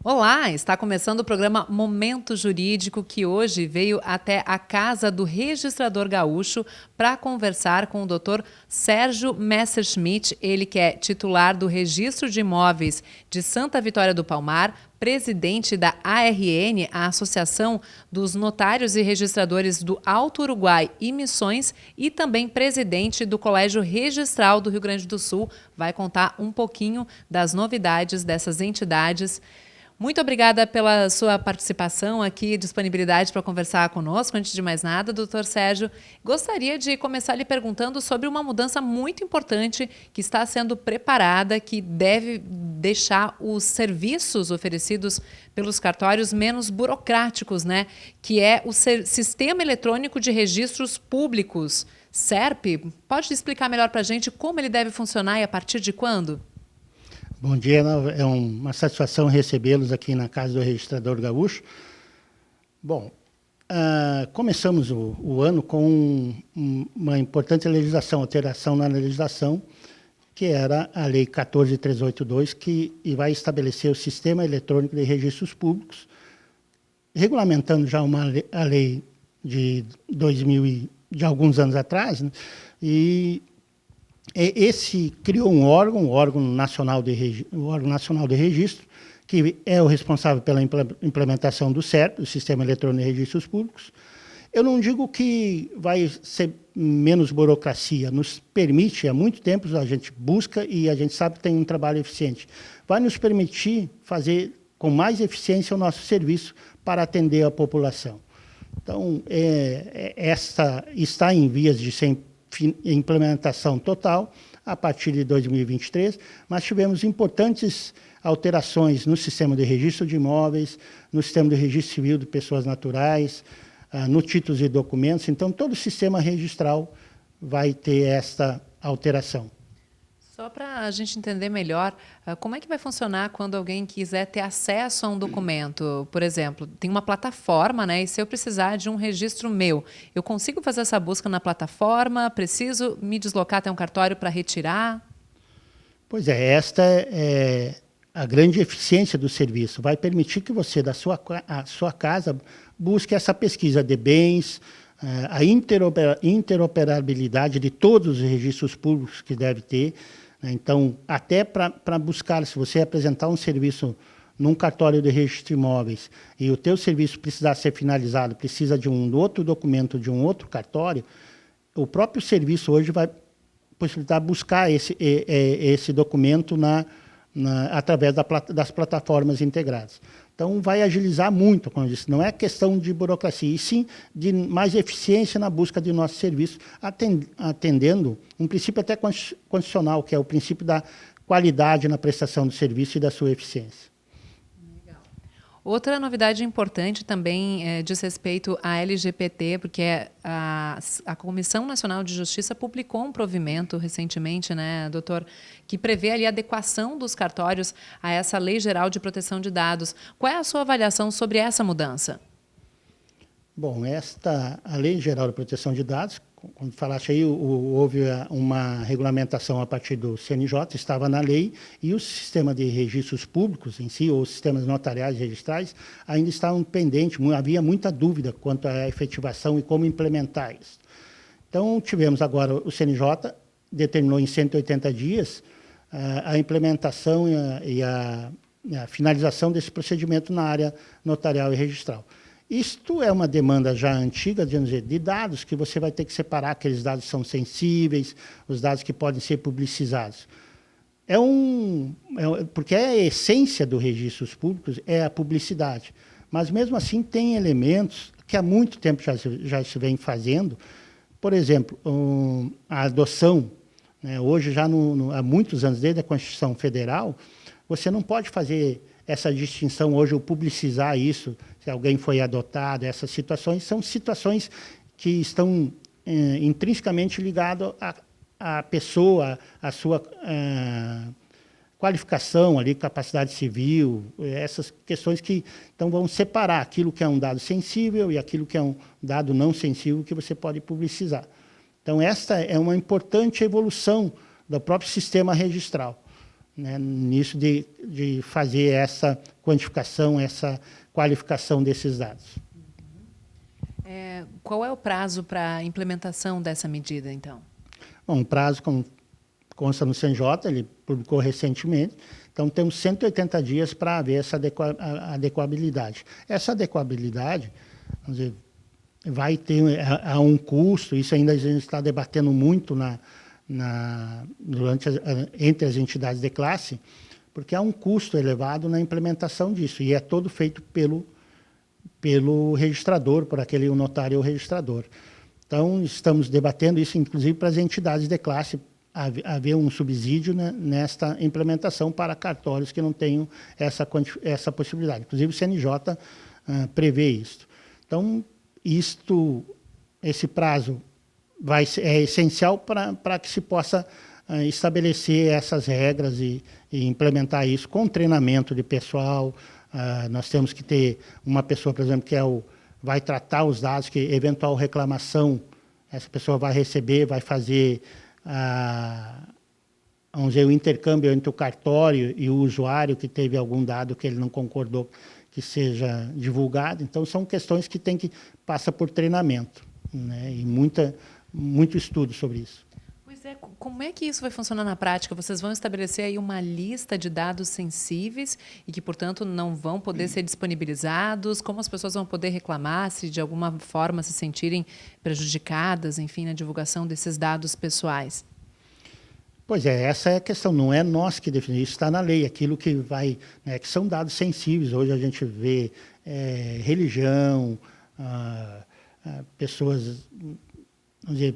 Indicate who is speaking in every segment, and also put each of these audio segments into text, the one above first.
Speaker 1: Olá, está começando o programa Momento Jurídico, que hoje veio até a casa do registrador gaúcho para conversar com o Dr. Sérgio Messerschmidt, ele que é titular do Registro de Imóveis de Santa Vitória do Palmar, presidente da ARN, a Associação dos Notários e Registradores do Alto Uruguai e Missões, e também presidente do Colégio Registral do Rio Grande do Sul. Vai contar um pouquinho das novidades dessas entidades. Muito obrigada pela sua participação aqui, disponibilidade para conversar conosco. Antes de mais nada, doutor Sérgio, gostaria de começar lhe perguntando sobre uma mudança muito importante que está sendo preparada, que deve deixar os serviços oferecidos pelos cartórios menos burocráticos, né? Que é o Sistema Eletrônico de Registros Públicos, SERP. Pode explicar melhor para a gente como ele deve funcionar e a partir de quando?
Speaker 2: Bom dia, é uma satisfação recebê-los aqui na Casa do Registrador Gaúcho. Bom, começamos o ano com uma importante legislação, alteração na legislação, que era a Lei 14.382, que vai estabelecer o Sistema Eletrônico de Registros Públicos, regulamentando já a lei de alguns anos atrás, né? E esse criou um órgão nacional de registro, que é o responsável pela implementação do SERP, o Sistema Eletrônico de Registros Públicos. Eu não digo que vai ser menos burocracia, nos permite, há muito tempo a gente busca e a gente sabe que tem um trabalho eficiente. Vai nos permitir fazer com mais eficiência o nosso serviço para atender a população. Então, esta está em vias de ser implementação total a partir de 2023, mas tivemos importantes alterações no sistema de registro de imóveis, no sistema de registro civil de pessoas naturais, no títulos e documentos. Então, todo o sistema registral vai ter esta alteração.
Speaker 1: Só para a gente entender melhor, como é que vai funcionar quando alguém quiser ter acesso a um documento? Por exemplo, tem uma plataforma, né? E se eu precisar de um registro meu, eu consigo fazer essa busca na plataforma? Preciso me deslocar até um cartório para retirar?
Speaker 2: Pois é, esta é a grande eficiência do serviço. Vai permitir que você, da sua casa, busque essa pesquisa de bens, a interoperabilidade de todos os registros públicos que deve ter. Então, até para buscar, se você apresentar um serviço num cartório de registro de imóveis e o teu serviço precisar ser finalizado, precisa de um outro documento de um outro cartório, o próprio serviço hoje vai possibilitar buscar esse documento através das plataformas integradas. Então, vai agilizar muito, como eu disse, não é questão de burocracia, e sim de mais eficiência na busca de nosso serviço, atendendo um princípio até constitucional, que é o princípio da qualidade na prestação do serviço e da sua eficiência.
Speaker 1: Outra novidade importante também diz respeito à LGPT, porque a Comissão Nacional de Justiça publicou um provimento recentemente, né, doutor, que prevê ali a adequação dos cartórios a essa Lei Geral de Proteção de Dados. Qual é a sua avaliação sobre essa mudança?
Speaker 2: Bom, a Lei Geral de Proteção de Dados, como falaste aí, houve uma regulamentação a partir do CNJ, estava na lei, e o sistema de registros públicos em si, ou sistemas notariais e registrais, ainda estavam pendentes, havia muita dúvida quanto à efetivação e como implementar isso. Então, tivemos agora, o CNJ determinou em 180 dias a implementação e a finalização desse procedimento na área notarial e registral. Isto é uma demanda já antiga, de dados, que você vai ter que separar aqueles dados que são sensíveis, os dados que podem ser publicizados. Porque a essência dos registros públicos é a publicidade. Mas, mesmo assim, tem elementos que há muito tempo já se vem fazendo. Por exemplo, a adoção, né, hoje, já há muitos anos, desde a Constituição Federal, você não pode fazer essa distinção hoje, ou publicizar isso, se alguém foi adotado, essas situações, são situações que estão intrinsecamente ligadas à pessoa, à sua qualificação, ali, capacidade civil, essas questões que então, vão separar aquilo que é um dado sensível e aquilo que é um dado não sensível que você pode publicizar. Então, esta é uma importante evolução do próprio sistema registral. né, nisso de fazer essa quantificação, essa qualificação desses dados.
Speaker 1: Qual é o prazo para a implementação dessa medida, então?
Speaker 2: Bom, o prazo, como consta no CNJ, ele publicou recentemente, então temos 180 dias para haver essa adequabilidade. Essa adequabilidade, vamos dizer, vai ter um custo, isso ainda a gente está debatendo muito entre as entidades de classe, porque há um custo elevado na implementação disso, e é todo feito pelo registrador, por aquele notário ou registrador. Então, estamos debatendo isso, inclusive, para as entidades de classe, haver um subsídio, né, nesta implementação para cartórios que não tenham essa possibilidade. Inclusive, o CNJ prevê isso. Então, esse prazo é essencial para que se possa estabelecer essas regras e implementar isso com treinamento de pessoal. Nós temos que ter uma pessoa, por exemplo, que vai tratar os dados, que eventual reclamação, essa pessoa vai receber, vai fazer vamos dizer, o intercâmbio entre o cartório e o usuário que teve algum dado que ele não concordou que seja divulgado. Então, são questões que passa por treinamento, né, e muito estudo sobre isso.
Speaker 1: Pois é, como é que isso vai funcionar na prática? Vocês vão estabelecer aí uma lista de dados sensíveis e que, portanto, não vão poder ser disponibilizados? Como as pessoas vão poder reclamar se de alguma forma se sentirem prejudicadas, enfim, na divulgação desses dados pessoais?
Speaker 2: Pois é, essa é a questão, não é nós que definimos, isso está na lei, aquilo que que são dados sensíveis. Hoje a gente vê religião, pessoas, vamos dizer,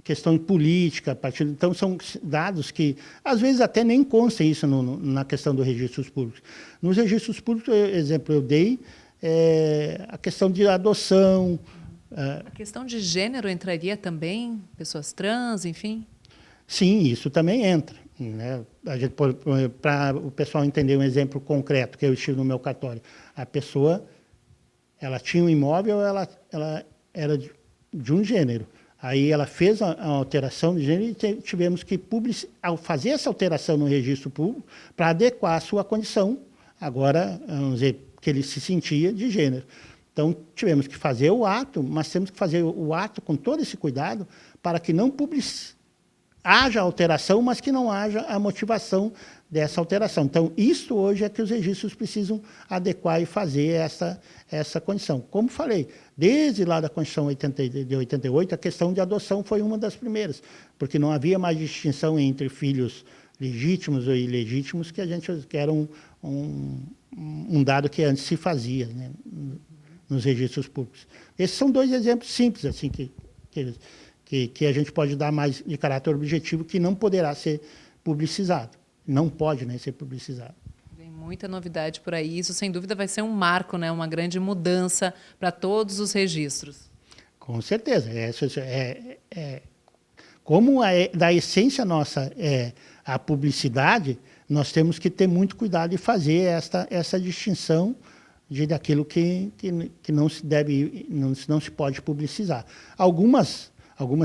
Speaker 2: questão política, partido. Então, são dados que, às vezes, até nem consta isso na questão dos registros públicos. Nos registros públicos, exemplo, eu dei a questão de adoção.
Speaker 1: A questão de gênero entraria também? Pessoas trans, enfim?
Speaker 2: Sim, isso também entra, né? Para o pessoal entender um exemplo concreto que eu estive no meu cartório. A pessoa, ela tinha um imóvel, ela era de um gênero. Aí ela fez a alteração de gênero e tivemos que ao fazer essa alteração no registro público para adequar a sua condição, agora, vamos dizer, que ele se sentia de gênero. Então, tivemos que fazer o ato, mas temos que fazer o ato com todo esse cuidado para que não haja alteração, mas que não haja a motivação dessa alteração. Então, isso hoje é que os registros precisam adequar e fazer essa condição. Como falei, desde lá da Constituição de 88, a questão de adoção foi uma das primeiras, porque não havia mais distinção entre filhos legítimos ou ilegítimos, que era um dado que antes se fazia, né, nos registros públicos. Esses são dois exemplos simples, assim, que a gente pode dar mais de caráter objetivo, que não poderá ser publicizado. Não pode, né, ser publicizado.
Speaker 1: Tem muita novidade por aí. Isso, sem dúvida, vai ser um marco, né, uma grande mudança para todos os registros.
Speaker 2: Com certeza. Como da essência nossa é a publicidade, nós temos que ter muito cuidado de fazer essa distinção daquilo que não se pode publicizar. Algumas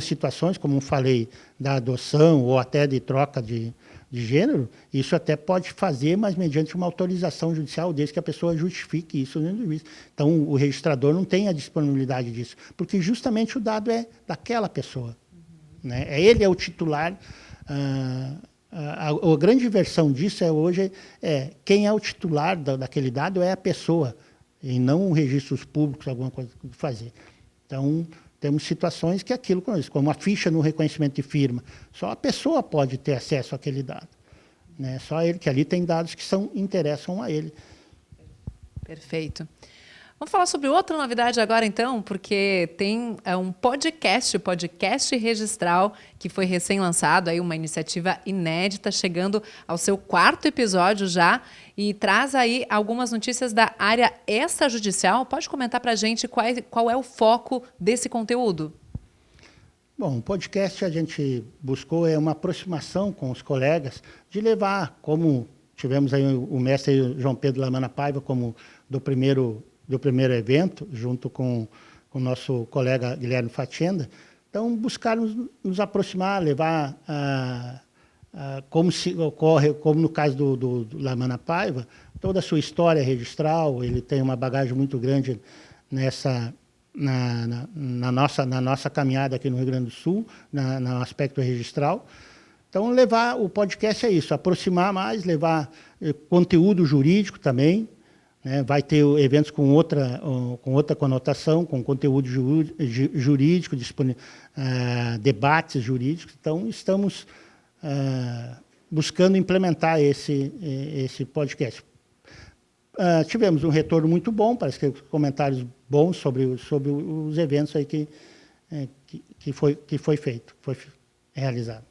Speaker 2: situações, como eu falei, da adoção ou até de troca de gênero, isso até pode fazer, mas mediante uma autorização judicial, desde que a pessoa justifique isso dentro do juiz. Então, o registrador não tem a disponibilidade disso, porque justamente o dado é daquela pessoa. Né? Ele é o titular. A grande versão disso hoje quem é o titular daquele dado é a pessoa, e não registros públicos, alguma coisa que fazer. Então, temos situações que aquilo, como a ficha no reconhecimento de firma, só a pessoa pode ter acesso àquele dado. Né? Só ele, que ali tem dados que interessam a ele.
Speaker 1: Perfeito. Vamos falar sobre outra novidade agora, então, porque tem um podcast, o Podcast Registral, que foi recém-lançado, aí uma iniciativa inédita, chegando ao seu 4º episódio já, e traz aí algumas notícias da área extrajudicial. Pode comentar para a gente qual é o foco desse conteúdo?
Speaker 2: Bom, o podcast a gente buscou uma aproximação com os colegas, de levar, como tivemos aí o mestre João Pedro Lamana Paiva como do primeiro evento, junto com o nosso colega Guilherme Fatienda. Então, buscar nos aproximar, levar como se ocorre, como no caso do Lamana Paiva, toda a sua história registral, ele tem uma bagagem muito grande na nossa caminhada aqui no Rio Grande do Sul, no aspecto registral. Então, levar o podcast é isso, aproximar mais, levar conteúdo jurídico também, né? Vai ter eventos com outra conotação, com conteúdo jurídico, debates jurídicos. Então, estamos buscando implementar esse podcast. Tivemos um retorno muito bom, parece que comentários bons sobre os eventos aí que foi feito, foi realizado.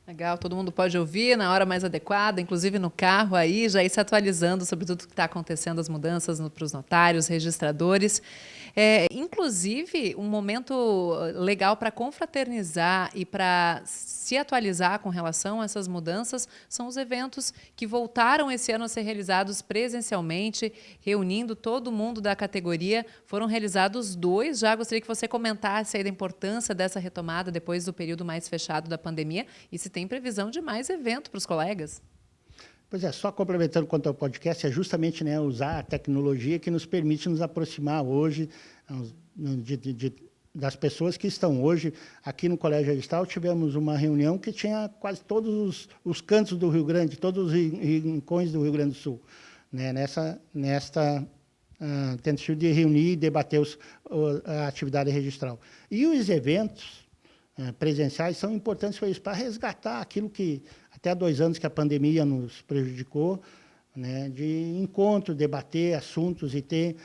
Speaker 1: Legal, todo mundo pode ouvir na hora mais adequada, inclusive no carro aí, já ir se atualizando sobre tudo que está acontecendo, as mudanças para os notários, registradores. Inclusive, um momento legal para confraternizar e para se atualizar com relação a essas mudanças são os eventos que voltaram esse ano a ser realizados presencialmente, reunindo todo mundo da categoria. Foram realizados 2, já gostaria que você comentasse aí da importância dessa retomada depois do período mais fechado da pandemia e se tem previsão de mais evento para os colegas.
Speaker 2: Pois é, só complementando quanto ao podcast, é justamente, né, usar a tecnologia que nos permite nos aproximar hoje das pessoas que estão hoje aqui no Colégio Registral. Tivemos uma reunião que tinha quase todos os cantos do Rio Grande, todos os rincões do Rio Grande do Sul, né, nesta tentativa de reunir e debater a atividade registral. E os eventos presenciais são importantes para isso, para resgatar aquilo que até há 2 anos que a pandemia nos prejudicou, né, de encontro, debater assuntos e ter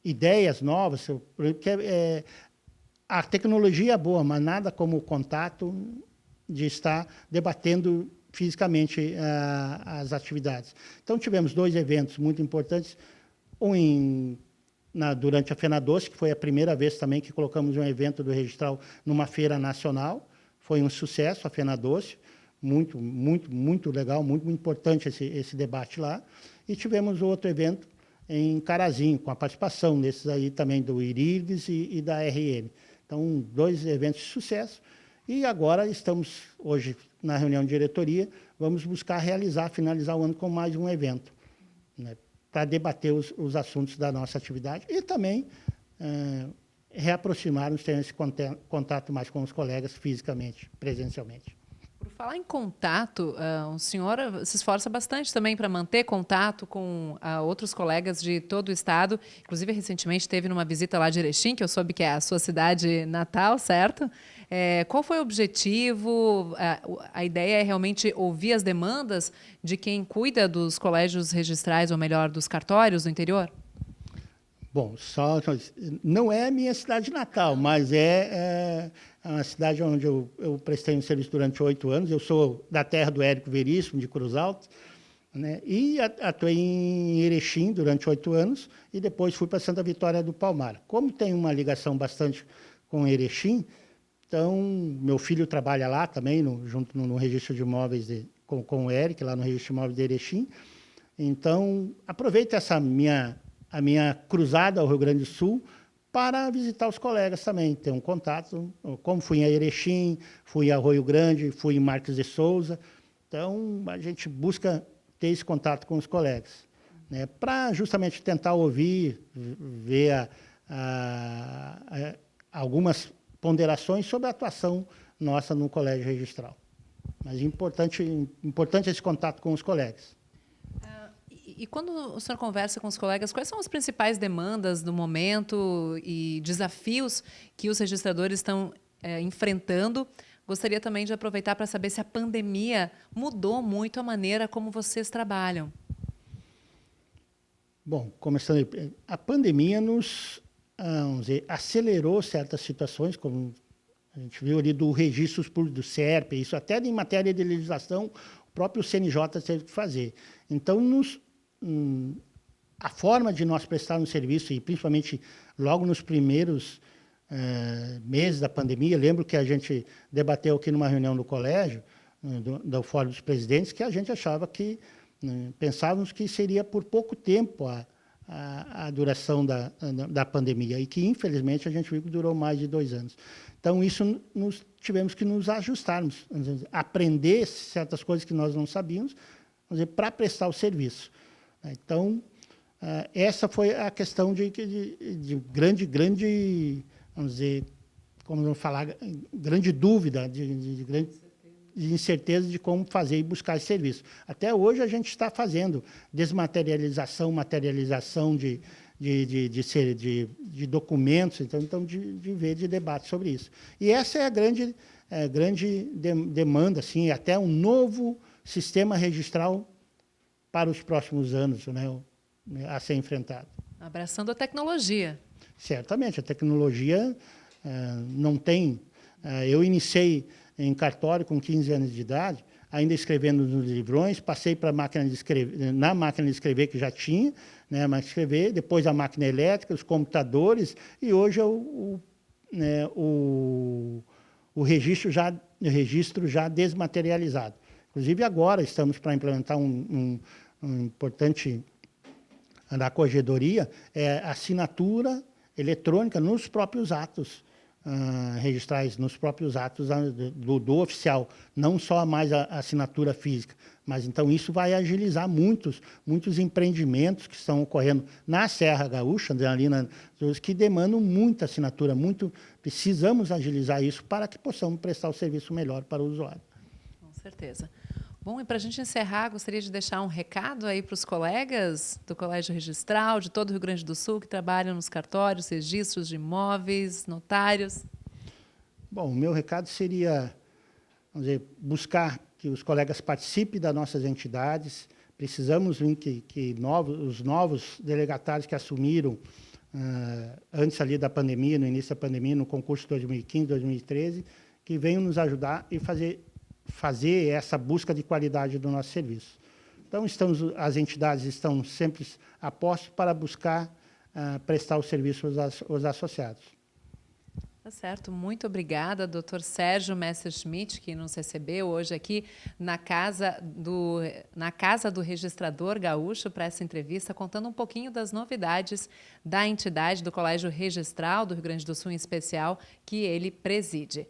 Speaker 2: ideias novas, porque a tecnologia é boa, mas nada como o contato de estar debatendo fisicamente as atividades. Então, tivemos 2 eventos muito importantes, durante a FenaDoce, que foi a primeira vez também que colocamos um evento do registral numa feira nacional. Foi um sucesso a FenaDoce, muito, muito, muito legal, muito, muito importante esse debate lá. E tivemos outro evento em Carazinho, com a participação desses aí também do IRIRGS e da RN. Então, 2 eventos de sucesso. E agora estamos, hoje, na reunião de diretoria, vamos buscar finalizar o ano com mais um evento, né, para debater os assuntos da nossa atividade e também reaproximarmos, ter esse contato mais com os colegas fisicamente, presencialmente.
Speaker 1: Por falar em contato, o senhor se esforça bastante também para manter contato com outros colegas de todo o estado. Inclusive, recentemente esteve numa visita lá de Erechim, que eu soube que é a sua cidade natal, certo? Qual foi o objetivo? A ideia é realmente ouvir as demandas de quem cuida dos colégios registrais, ou melhor, dos cartórios do interior?
Speaker 2: Bom, não é a minha cidade natal, mas é uma cidade onde eu prestei um serviço durante 8 anos. Eu sou da terra do Érico Veríssimo, de Cruz Alta, né? E atuei em Erechim durante 8 anos e depois fui para Santa Vitória do Palmar. Como tem uma ligação bastante com Erechim, então meu filho trabalha lá também, junto no registro de imóveis com o Eric, lá no registro de imóveis de Erechim. Então, aproveito a minha cruzada ao Rio Grande do Sul para visitar os colegas também, ter um contato. Como fui a Erechim, fui a Arroio Grande, fui em Marques de Souza. Então, a gente busca ter esse contato com os colegas, né, para justamente tentar ouvir, ver algumas ponderações sobre a atuação nossa no colégio registral. Mas importante esse contato com os colegas.
Speaker 1: E quando o senhor conversa com os colegas, quais são as principais demandas do momento e desafios que os registradores estão enfrentando? Gostaria também de aproveitar para saber se a pandemia mudou muito a maneira como vocês trabalham.
Speaker 2: Bom, começando, a pandemia nos acelerou certas situações, como a gente viu ali do registro do SERP, isso até em matéria de legislação, o próprio CNJ teve que fazer. Então, a forma de nós prestarmos serviço, e principalmente logo nos primeiros meses da pandemia, lembro que a gente debateu aqui numa reunião do colégio, do Fórum dos Presidentes, que a gente achava que, pensávamos que seria por pouco tempo a duração da pandemia e que, infelizmente, a gente viu que durou mais de 2 anos. Então, isso tivemos que nos ajustarmos, aprender certas coisas que nós não sabíamos, para prestar o serviço. Então, essa foi a questão de grande, vamos dizer, como vamos falar, grande dúvida, de incerteza de como fazer e buscar esse serviço. Até hoje a gente está fazendo desmaterialização, materialização de documentos, então de debate sobre isso. E essa é a grande demanda, assim, até um novo sistema registral para os próximos anos, né, a ser enfrentado.
Speaker 1: Abraçando a tecnologia.
Speaker 2: Certamente, a tecnologia não tem... eu iniciei em cartório com 15 anos de idade, ainda escrevendo nos livrões, passei para na máquina de escrever que já tinha, né, máquina de escrever, depois a máquina elétrica, os computadores, e hoje o registro já desmaterializado. Inclusive agora estamos para implementar um importante da corregedoria, assinatura eletrônica nos próprios atos registrais, nos próprios atos do oficial, não só mais a assinatura física, mas então isso vai agilizar muitos empreendimentos que estão ocorrendo na Serra Gaúcha, ali que demandam muita assinatura, precisamos agilizar isso para que possamos prestar o serviço melhor para o usuário.
Speaker 1: Com certeza. Bom, e para a gente encerrar, gostaria de deixar um recado aí para os colegas do Colégio Registral, de todo o Rio Grande do Sul, que trabalham nos cartórios, registros de imóveis, notários.
Speaker 2: Bom, o meu recado seria, vamos dizer, buscar que os colegas participem das nossas entidades. Precisamos que os novos delegatários que assumiram antes ali da pandemia, no início da pandemia, no concurso 2015, 2013, que venham nos ajudar e fazer essa busca de qualidade do nosso serviço. Então, as entidades estão sempre a postos para buscar prestar o serviço aos associados.
Speaker 1: Tá certo, muito obrigada, doutor Sérgio Messerschmidt, que nos recebeu hoje aqui na casa do Registrador Gaúcho para essa entrevista, contando um pouquinho das novidades da entidade do Colégio Registral do Rio Grande do Sul, em especial, que ele preside.